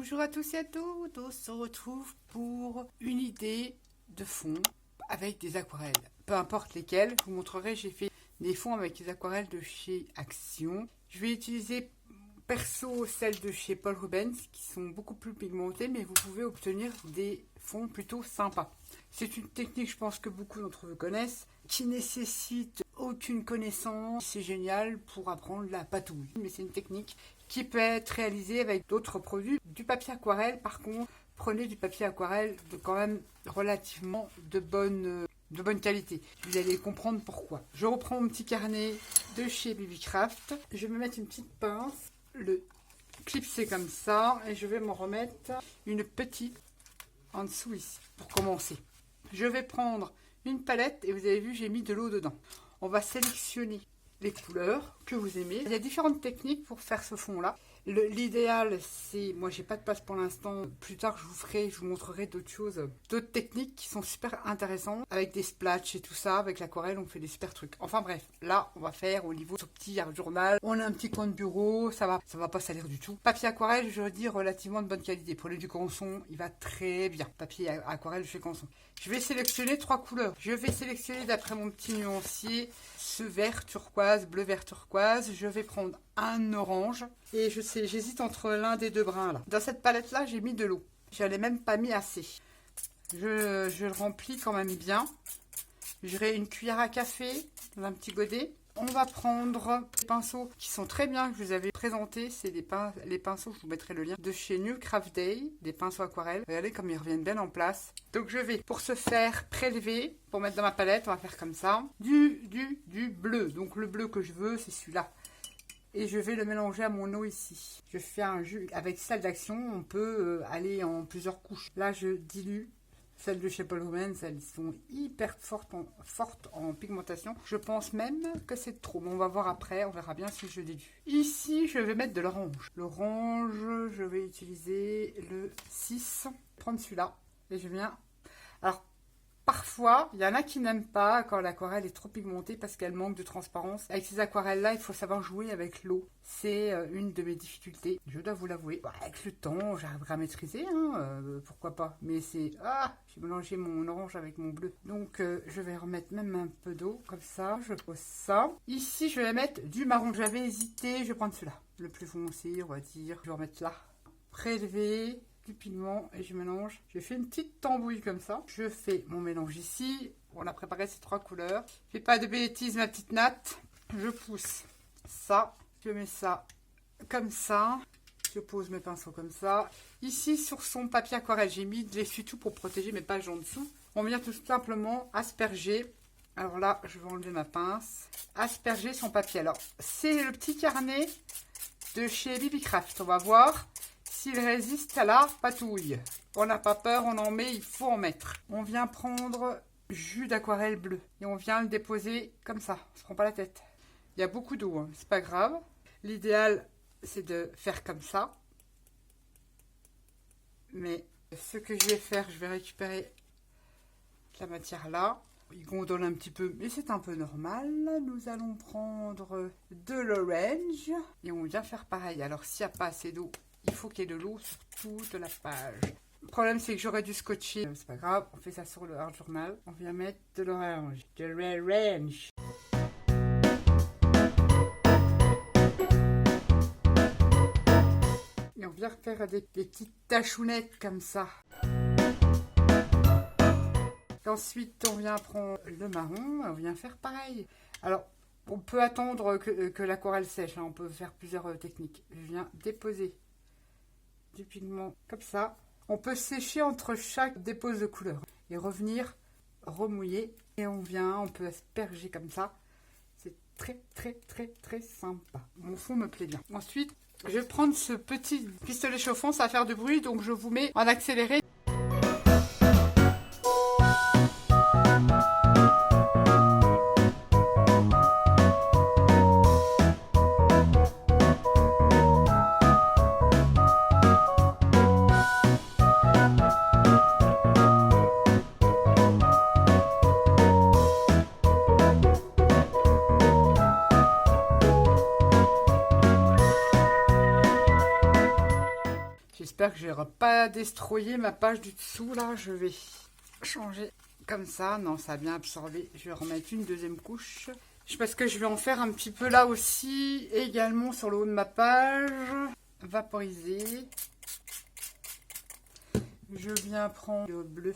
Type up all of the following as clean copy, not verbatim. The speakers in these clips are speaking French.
Bonjour à tous et à toutes, on se retrouve pour une idée de fond avec des aquarelles. Peu importe lesquelles, je vous montrerai, j'ai fait des fonds avec des aquarelles de chez Action. Je vais utiliser perso celles de chez Paul Rubens qui sont beaucoup plus pigmentées, mais vous pouvez obtenir des fonds plutôt sympas. C'est une technique, je pense que beaucoup d'entre vous connaissent, qui nécessite aucune connaissance. C'est génial pour apprendre la patouille, mais c'est une technique qui peut être réalisée avec d'autres produits. Du papier aquarelle, par contre, prenez du papier aquarelle de quand même relativement de bonne qualité. Vous allez comprendre pourquoi. Je reprends mon petit carnet de chez BB-Craft. Je vais me mettre une petite pince, le clipser comme ça, et je vais m'en remettre une petite en dessous ici, pour commencer. Je vais prendre une palette, et vous avez vu, j'ai mis de l'eau dedans. On va sélectionner les couleurs que vous aimez. Il y a différentes techniques pour faire ce fond là. L'idéal, c'est, moi j'ai pas de place pour l'instant, plus tard je vous montrerai d'autres choses, d'autres techniques qui sont super intéressantes, avec des splatchs et tout ça, avec l'aquarelle on fait des super trucs. Enfin bref, là on va faire au niveau de ce petit journal, on a un petit coin de bureau, ça va pas salir du tout. Papier aquarelle, je dis relativement de bonne qualité, prenez du Canson, il va très bien. Papier aquarelle chez Canson. Je vais sélectionner 3 couleurs. Je vais sélectionner d'après mon petit nuancier ce vert turquoise, bleu vert turquoise. Je vais prendre un orange et j'hésite entre l'un des deux brins là. Dans cette palette là, j'ai mis de l'eau. J'en ai même pas mis assez. Je le remplis quand même bien. J'aurai une cuillère à café dans un petit godet. On va prendre des pinceaux qui sont très bien, que je vous avais présentés. C'est les pinceaux, je vous mettrai le lien, de chez New Craft Day, des pinceaux aquarelles. Regardez comme ils reviennent bien en place. Donc je vais, pour ce faire, prélever, pour mettre dans ma palette, on va faire comme ça, du bleu. Donc le bleu que je veux, c'est celui-là. Et je vais le mélanger à mon eau ici. Je fais un jus. Avec celle d'Action, on peut aller en plusieurs couches. Là, je dilue. Celles de chez Paul Rubens, elles sont hyper fortes en pigmentation. Je pense même que c'est trop. Mais on va voir après, on verra bien si je dilue. Ici, je vais mettre de l'orange. L'orange, je vais utiliser le 6. Prendre celui-là. Et je viens... Alors, parfois, il y en a qui n'aiment pas quand l'aquarelle est trop pigmentée parce qu'elle manque de transparence. Avec ces aquarelles-là, il faut savoir jouer avec l'eau. C'est une de mes difficultés, je dois vous l'avouer. Avec le temps, j'arriverai à maîtriser, pourquoi pas. Mais c'est... Ah, j'ai mélangé mon orange avec mon bleu. Donc, je vais remettre même un peu d'eau, comme ça. Je pose ça. Ici, je vais mettre du marron. J'avais hésité, je vais prendre celui-là. Le plus foncé, on va dire. Je vais remettre là. Prélever du pigment et je mélange. Je fais une petite tambouille comme ça. Je fais mon mélange ici. On a préparé ces 3 couleurs. Fais pas de bêtises ma petite natte. Je pousse ça. Je mets ça comme ça. Je pose mes pinceaux comme ça. Ici sur son papier aquarelle, j'ai mis de l'essuie-tout pour protéger mes pages en dessous. On vient tout simplement asperger. Alors là, je vais enlever ma pince. Asperger son papier. Alors, c'est le petit carnet de chez BB-Craft. On va voir s'il résiste à la patouille. On n'a pas peur, on en met, il faut en mettre. On vient prendre jus d'aquarelle bleu et on vient le déposer comme ça. On se prend pas la tête. Il y a beaucoup d'eau, hein. C'est pas grave. L'idéal, c'est de faire comme ça. Mais ce que je vais faire, je vais récupérer la matière là. Il gondole un petit peu, mais c'est un peu normal. Nous allons prendre de l'orange et on vient faire pareil. Alors, s'il n'y a pas assez d'eau, il faut qu'il y ait de l'eau sur toute la page. Le problème, c'est que j'aurais dû scotcher. C'est pas grave, on fait ça sur le hard journal. On vient mettre de l'orange. De l'orange. Et on vient faire des petites tachounettes comme ça. Et ensuite, on vient prendre le marron. On vient faire pareil. Alors, on peut attendre que l'aquarelle sèche. On peut faire plusieurs techniques. Je viens déposer du pigment comme ça. On peut sécher entre chaque dépose de couleur et revenir remouiller et on peut asperger comme ça. C'est très très très très sympa. Mon fond me plaît bien. Ensuite, je vais prendre ce petit pistolet chauffant, ça va faire du bruit donc je vous mets en accéléré. J'espère que je n'aurai pas destroyé ma page du dessous. Là, je vais changer comme ça. Non, ça a bien absorbé. Je vais remettre une deuxième couche. Je pense que je vais en faire un petit peu là aussi. Également sur le haut de ma page. Vaporiser. Je viens prendre le bleu.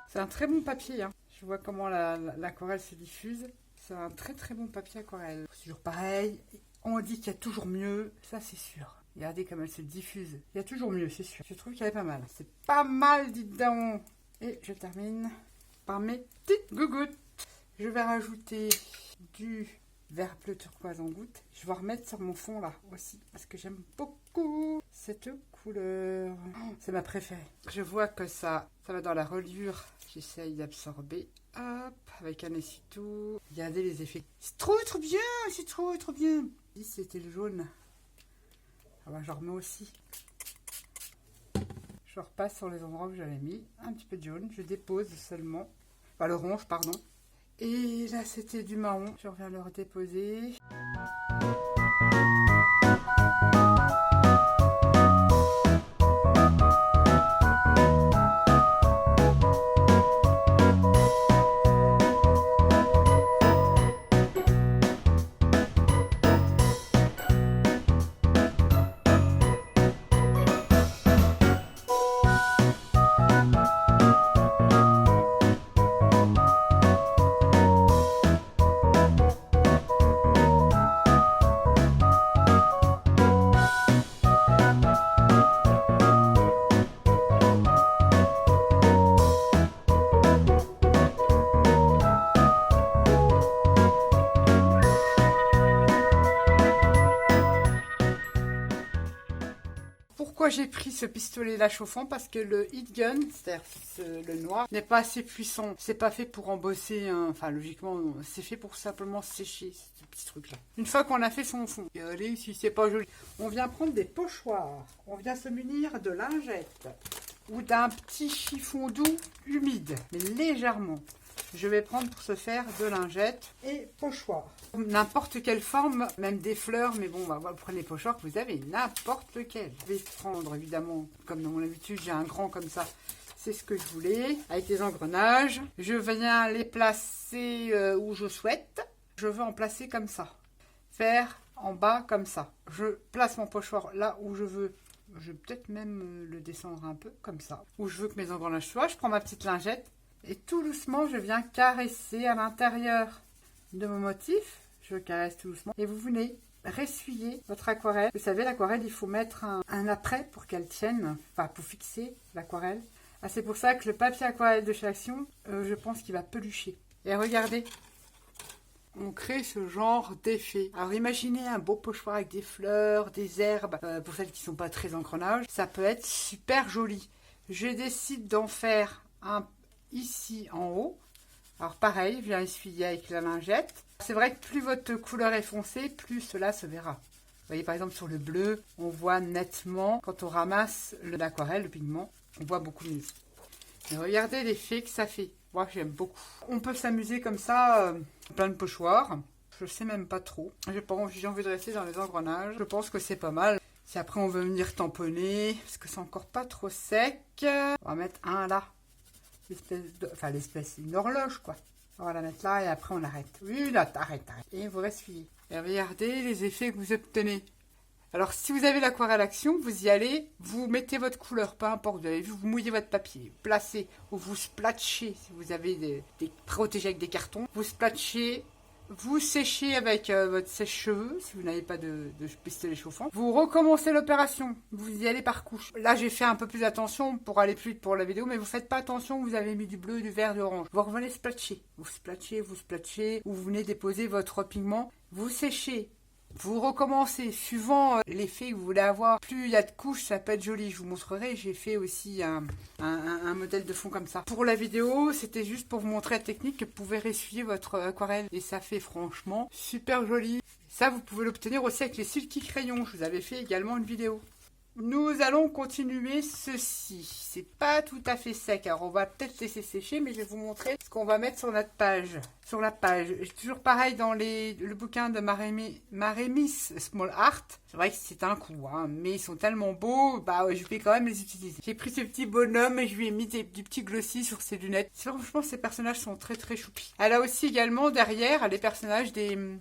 C'est un très bon papier, hein. Je vois comment l'aquarelle se diffuse. C'est un très très bon papier aquarelle. C'est toujours pareil. On dit qu'il y a toujours mieux. Ça, c'est sûr. Regardez comme elle se diffuse. Il y a toujours mieux, c'est sûr. Je trouve qu'elle est pas mal. C'est pas mal, dites donc. Et je termine par mes petites gougouttes. Je vais rajouter du vert bleu turquoise en gouttes. Je vais remettre sur mon fond là aussi. Parce que j'aime beaucoup cette couleur. Oh, c'est ma préférée. Je vois que ça va dans la reliure. J'essaye d'absorber. Hop, avec un essuie-tout. Regardez les effets. C'est trop bien, c'est trop bien. Si c'était le jaune. Ah bah, j'en remets aussi. Je repasse sur les endroits où j'avais mis un petit peu de jaune. Je dépose seulement. Enfin, l'orange, pardon. Et là, c'était du marron. Je reviens le redéposer. Pourquoi j'ai pris ce pistolet là chauffant? Parce que le heat gun, c'est-à-dire le noir, n'est pas assez puissant. C'est pas fait pour embosser, enfin logiquement, c'est fait pour simplement sécher ce petit truc là. Une fois qu'on a fait son fond, regardez si c'est pas joli. On vient prendre des pochoirs, on vient se munir de lingettes ou d'un petit chiffon doux humide, mais légèrement. Je vais prendre pour se faire de lingettes et pochoirs. N'importe quelle forme, même des fleurs, mais bon, bah, vous prenez les pochoirs que vous avez, n'importe lequel. Je vais prendre, évidemment, comme dans mon habitude, j'ai un grand comme ça. C'est ce que je voulais, avec des engrenages. Je viens les placer où je souhaite. Je veux en placer comme ça. Faire en bas comme ça. Je place mon pochoir là où je veux. Je vais peut-être même le descendre un peu comme ça. Où je veux que mes engrenages soient. Je prends ma petite lingette. Et tout doucement, je viens caresser à l'intérieur de mon motif. Je caresse tout doucement. Et vous venez ressuyer votre aquarelle. Vous savez, l'aquarelle, il faut mettre un après pour qu'elle tienne. Enfin, pour fixer l'aquarelle. Ah, c'est pour ça que le papier aquarelle de chez Action, je pense qu'il va pelucher. Et regardez, on crée ce genre d'effet. Alors imaginez un beau pochoir avec des fleurs, des herbes. Pour celles qui ne sont pas très engrenages, ça peut être super joli. Je décide d'en faire un ici en haut. Alors pareil, je viens essuyer avec la lingette. C'est vrai que plus votre couleur est foncée, plus cela se verra. Vous voyez par exemple sur le bleu, on voit nettement quand on ramasse l'aquarelle, le pigment, on voit beaucoup mieux. Et regardez l'effet que ça fait. Moi j'aime beaucoup. On peut s'amuser comme ça, plein de pochoirs. Je sais même pas trop. J'ai envie de rester dans les engrenages. Je pense que c'est pas mal. Si après on veut venir tamponner, parce que c'est encore pas trop sec, on va mettre un là. L'espèce, une horloge quoi. On va la mettre là et après on arrête. Oui, là, arrête. Et vous ressuyez. Et regardez les effets que vous obtenez. Alors si vous avez l'aquarelle Action, vous y allez, vous mettez votre couleur, peu importe, vous avez vu, vous mouillez votre papier, placez ou vous splatchez si vous avez des protégés avec des cartons. Vous splatchez, vous séchez avec votre sèche-cheveux si vous n'avez pas de pistolet chauffant. Vous recommencez l'opération, vous y allez par couche. Là j'ai fait un peu plus attention pour aller plus vite pour la vidéo, mais vous faites pas attention, vous avez mis du bleu, du vert, du orange. Vous revenez splatcher, vous splatchez, ou vous venez déposer votre pigment, vous séchez. Vous recommencez, suivant l'effet que vous voulez avoir. Plus il y a de couches, ça peut être joli. Je vous montrerai, j'ai fait aussi un modèle de fond comme ça. Pour la vidéo, c'était juste pour vous montrer la technique que vous pouvez ressuyer votre aquarelle. Et ça fait franchement super joli. Ça, vous pouvez l'obtenir aussi avec les Silky crayons. Je vous avais fait également une vidéo. Nous allons continuer ceci. C'est pas tout à fait sec. Alors, on va peut-être laisser sécher, mais je vais vous montrer ce qu'on va mettre sur notre page. Sur la page. Toujours pareil dans le bouquin de Maremis Small Art. C'est vrai que c'est un coup, hein, mais ils sont tellement beaux, bah je vais quand même les utiliser. J'ai pris ce petit bonhomme et je lui ai mis du petit glossy sur ses lunettes. Franchement, ces personnages sont très très choupis. Elle a aussi également derrière les personnages des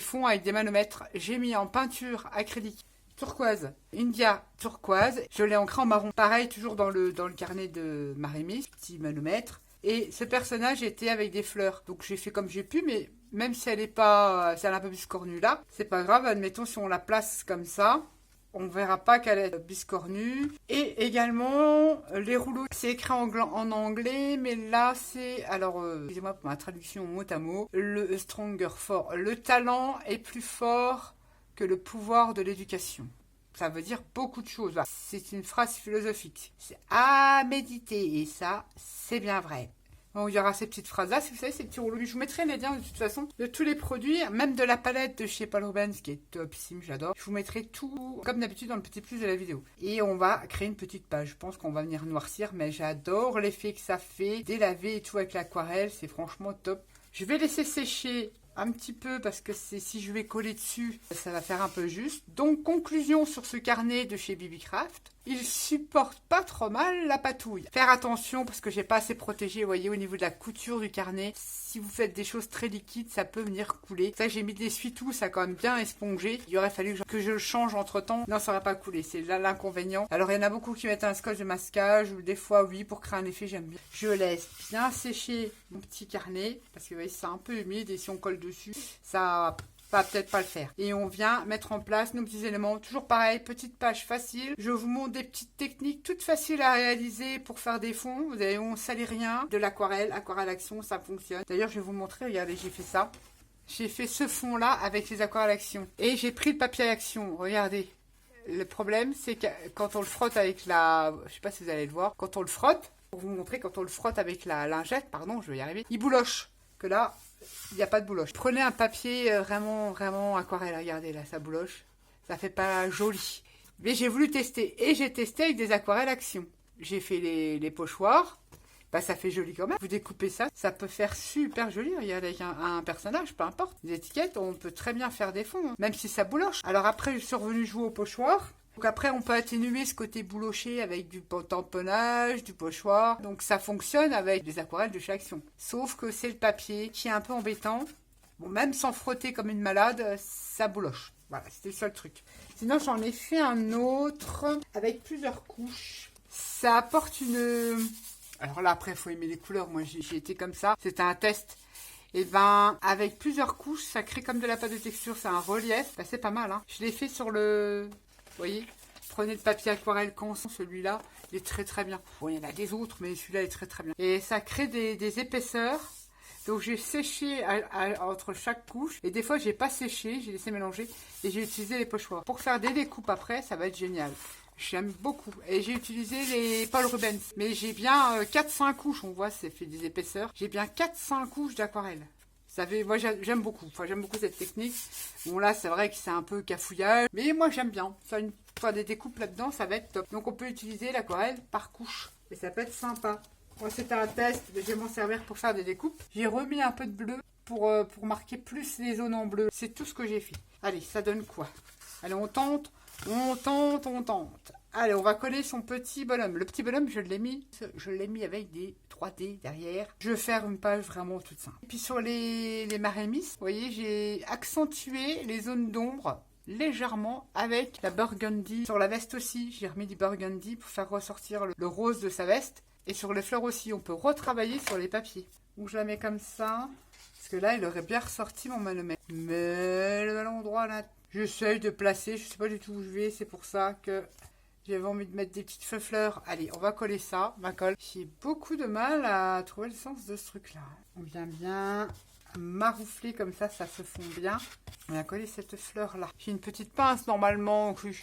fonds avec des manomètres. J'ai mis en peinture acrylique turquoise, India turquoise. Je l'ai ancré en marron. Pareil, toujours dans le carnet de Maremis, petit manomètre. Et ce personnage était avec des fleurs. Donc j'ai fait comme j'ai pu, mais même si elle est un peu biscornue là, c'est pas grave. Admettons, si on la place comme ça, on verra pas qu'elle est biscornue. Et également, les rouleaux, c'est écrit en anglais, mais là c'est... Alors, excusez-moi pour ma traduction mot à mot. Le stronger for. Le talent est plus fort que le pouvoir de l'éducation. Ça veut dire beaucoup de choses. C'est une phrase philosophique. C'est à méditer. Et ça, c'est bien vrai. Bon, il y aura ces petites phrases-là. Si vous savez, ces petits rouleaux. Je vous mettrai les liens de toute façon de tous les produits, même de la palette de chez Paul Rubens, qui est topissime, j'adore. Je vous mettrai tout, comme d'habitude, dans le petit plus de la vidéo. Et on va créer une petite page. Je pense qu'on va venir noircir, mais j'adore l'effet que ça fait. Délaver et tout avec l'aquarelle, c'est franchement top. Je vais laisser sécher un petit peu parce que si je vais coller dessus, ça va faire un peu juste. Donc, conclusion sur ce carnet de chez BB-Craft. Il supporte pas trop mal la patouille. Faire attention parce que j'ai pas assez protégé, vous voyez, au niveau de la couture du carnet. Si vous faites des choses très liquides, ça peut venir couler. Ça, j'ai mis de l'essuie-tout, ça a quand même bien espongé. Il aurait fallu que je le change entre temps. Non, ça va pas couler. C'est là l'inconvénient. Alors, il y en a beaucoup qui mettent un scotch de masquage ou des fois, oui, pour créer un effet, j'aime bien. Je laisse bien sécher mon petit carnet parce que, vous voyez, c'est un peu humide et si on colle dessus, ça va peut-être pas le faire. Et on vient mettre en place nos petits éléments. Toujours pareil, petite page facile. Je vous montre des petites techniques toutes faciles à réaliser pour faire des fonds. Vous avez, on ne salit rien. De l'aquarelle, aquarelle action, ça fonctionne. D'ailleurs, je vais vous montrer. Regardez, j'ai fait ça. J'ai fait ce fond-là avec les aquarelles action. Et j'ai pris le papier action. Regardez. Le problème, c'est que quand on le frotte avec la... Je sais pas si vous allez le voir. Quand on le frotte, pour vous montrer, quand on le frotte avec la lingette, pardon, je vais y arriver, il bouloche. Que là, il n'y a pas de bouloche. Prenez un papier vraiment aquarelle. Regardez là, ça bouloche. Ça fait pas joli. Mais j'ai voulu tester. Et j'ai testé avec des aquarelles action. J'ai fait les pochoirs. Bah, ça fait joli quand même. Vous découpez ça, ça peut faire super joli. Regardez, avec un personnage, peu importe. Les étiquettes, on peut très bien faire des fonds, hein, même si ça bouloche. Alors après, je suis revenue jouer au pochoir. Donc après, on peut atténuer ce côté bouloché avec du tamponnage, du pochoir. Donc ça fonctionne avec des aquarelles de chez Action. Sauf que c'est le papier qui est un peu embêtant. Bon, même sans frotter comme une malade, ça bouloche. Voilà, c'était le seul truc. Sinon, j'en ai fait un autre avec plusieurs couches. Ça apporte une... Alors là, après, il faut aimer les couleurs. Moi, j'ai été comme ça. C'était un test. Et ben, avec plusieurs couches, ça crée comme de la pâte de texture. C'est un relief. Ben, c'est pas mal, hein. Je l'ai fait sur le... Vous voyez, prenez le papier aquarelle Canson, celui-là, il est très très bien. Bon, il y en a des autres, mais celui-là est très très bien. Et ça crée des épaisseurs. Donc j'ai séché entre chaque couche. Et des fois, j'ai pas séché, j'ai laissé mélanger. Et j'ai utilisé les pochoirs. Pour faire des découpes après, ça va être génial. J'aime beaucoup. Et j'ai utilisé les Paul Rubens. Mais j'ai bien 4-5 couches, on voit, c'est fait des épaisseurs. J'ai bien 4-5 couches d'aquarelle. Moi, j'aime beaucoup. Enfin, j'aime beaucoup cette technique. Bon, là, c'est vrai que c'est un peu cafouillage. Mais moi, j'aime bien. Faire des découpes là-dedans, ça va être top. Donc, on peut utiliser l'aquarelle par couche. Et ça peut être sympa. Moi, c'était un test. Mais je vais m'en servir pour faire des découpes. J'ai remis un peu de bleu pour marquer plus les zones en bleu. C'est tout ce que j'ai fait. Allez, ça donne quoi? Allez, on tente. On tente. Allez, on va coller son petit bonhomme. Le petit bonhomme, je l'ai mis avec des 3D derrière. Je vais faire une page vraiment toute simple. Et puis sur les Maremis, vous voyez, j'ai accentué les zones d'ombre légèrement avec la burgundy. Sur la veste aussi, j'ai remis du burgundy pour faire ressortir le rose de sa veste. Et sur les fleurs aussi, on peut retravailler sur les papiers. Donc je la mets comme ça. Parce que là, il aurait bien ressorti mon manomètre. Mais le ballon droit là, j'essaye de placer. Je sais pas du tout où je vais. C'est pour ça que j'avais envie de mettre des petites fleurs. Allez, on va coller ça. Ma colle. J'ai beaucoup de mal à trouver le sens de ce truc-là. On vient bien maroufler comme ça se fond bien. On va coller cette fleur-là. J'ai une petite pince normalement. Oui,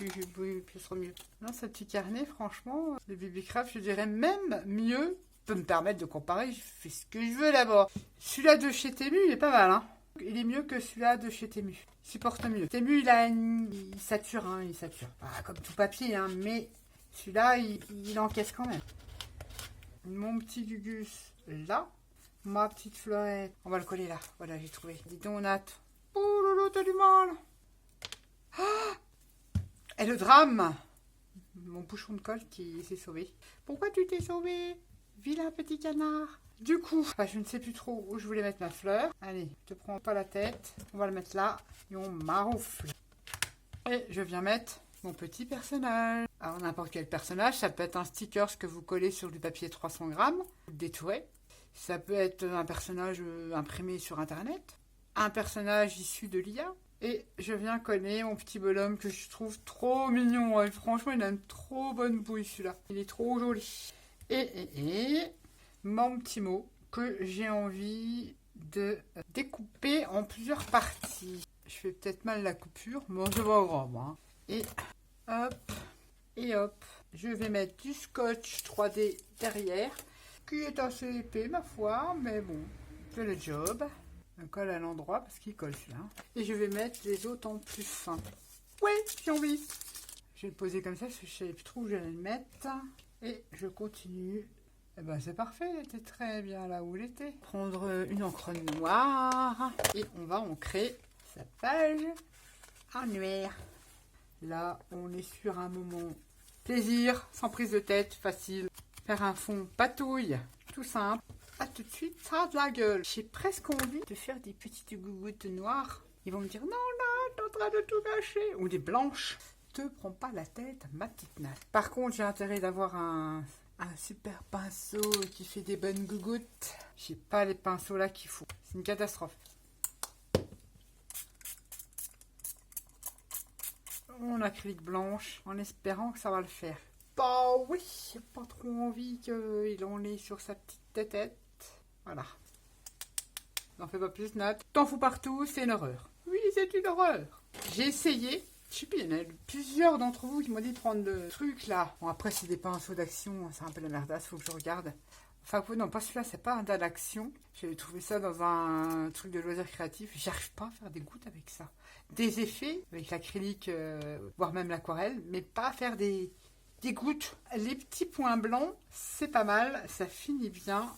ce sera mieux. Non, ce petit carnet, franchement, le BB-Craft, je dirais même mieux. Peut me permettre de comparer. Je fais ce que je veux d'abord. Celui-là de chez Temu, il est pas mal, hein. Il est mieux que celui-là de chez Temu. Il supporte mieux. Temu, il sature, hein, il sature. Comme tout papier, hein, mais celui-là, il encaisse quand même. Mon petit Gugus, là. Ma petite fleurette. On va le coller là. Voilà, j'ai trouvé. Dis donc, Nat. Oh, Lolo, t'as du mal. Ah, et le drame. Mon bouchon de colle qui s'est sauvé. Pourquoi tu t'es sauvé? Vilain petit canard. Du coup, je ne sais plus trop où je voulais mettre ma fleur. Allez, je te prends pas la tête. On va le mettre là. Et on maroufle. Et je viens mettre mon petit personnage. Alors, n'importe quel personnage. Ça peut être un sticker que vous collez sur du papier 300 grammes. Vous le détourez. Ça peut être un personnage imprimé sur Internet. Un personnage issu de l'IA. Et je viens coller mon petit bonhomme que je trouve trop mignon. Et franchement, il a une trop bonne bouille celui-là. Il est trop joli. Et mon petit mot que j'ai envie de découper en plusieurs parties. Je fais peut-être mal la coupure, mais c'est pas grave. Hein. Et hop. Je vais mettre du scotch 3D derrière, qui est assez épais ma foi, mais bon, c'est le job. Je colle à l'endroit parce qu'il colle celui-là. Et je vais mettre les autres en plus fins. Ouais, j'ai envie. Je vais le poser comme ça parce que je ne savais plus trop où j'allais le mettre. Et je continue. Et ben c'est parfait, il était très bien là où il était. Prendre une encre noire et on va ancrer sa page en noir. Là, on est sur un moment plaisir, sans prise de tête, facile. Faire un fond patouille, tout simple. Ah, tout de suite, ça a de la gueule. J'ai presque envie de faire des petites gougoutes noires. Ils vont me dire, non, là, t'es en train de tout gâcher. Ou des blanches. Te prends pas la tête, ma petite Nat. Par contre, j'ai intérêt d'avoir un super pinceau qui fait des bonnes gougoutes. J'ai pas les pinceaux là qu'il faut. C'est une catastrophe. En acrylique blanche, en espérant que ça va le faire. Bah oui, j'ai pas trop envie qu'il en ait sur sa petite tête. Voilà. N'en fais pas plus, Nat. T'en fous partout, c'est une horreur. Oui, c'est une horreur. J'ai essayé. Je sais plus, il y en a plusieurs d'entre vous qui m'ont dit de prendre le truc là. Bon, après, c'est des pinceaux d'action. C'est un peu la merdasse, faut que je regarde. Enfin, non, pas celui-là, c'est pas un dad d'action. J'avais trouvé ça dans un truc de loisirs créatifs. J'arrive pas à faire des gouttes avec ça. Des effets avec l'acrylique, voire même l'aquarelle, mais pas à faire des gouttes. Les petits points blancs, c'est pas mal. Ça finit bien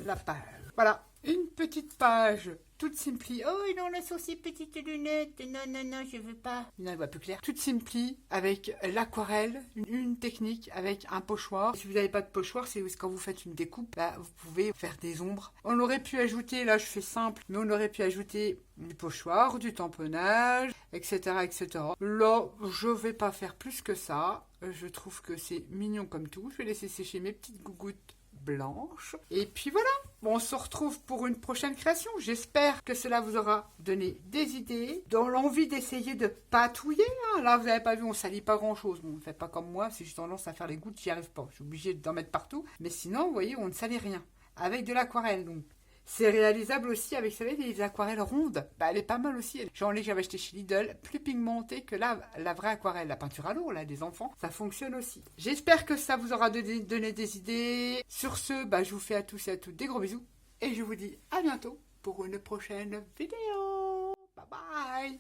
la page. Voilà, une petite page toute simpli. Oh, il en laisse aussi petites lunettes. Non, je veux pas. Non, elle voit plus clair. Toute simpli avec l'aquarelle, une technique avec un pochoir. Si vous n'avez pas de pochoir, c'est quand vous faites une découpe, bah, vous pouvez faire des ombres. On aurait pu ajouter, là je fais simple, mais on aurait pu ajouter du pochoir, du tamponnage, etc., etc. Là, je vais pas faire plus que ça. Je trouve que c'est mignon comme tout. Je vais laisser sécher mes petites gougouttes blanche. Et puis voilà, on se retrouve pour une prochaine création. J'espère que cela vous aura donné des idées, dans l'envie d'essayer de patouiller. Hein. Là, vous n'avez pas vu, on salit pas grand-chose. Bon, ne faites pas comme moi, si j'ai tendance à faire les gouttes, j'y arrive pas. Je suis obligée d'en mettre partout. Mais sinon, vous voyez, on ne salit rien. Avec de l'aquarelle, donc. C'est réalisable aussi avec, vous savez, des aquarelles rondes. Bah, elle est pas mal aussi. J'en ai que j'avais acheté chez Lidl, plus pigmentée que la vraie aquarelle. La peinture à l'eau, là, des enfants, ça fonctionne aussi. J'espère que ça vous aura donné des idées. Sur ce, bah, je vous fais à tous et à toutes des gros bisous. Et je vous dis à bientôt pour une prochaine vidéo. Bye bye.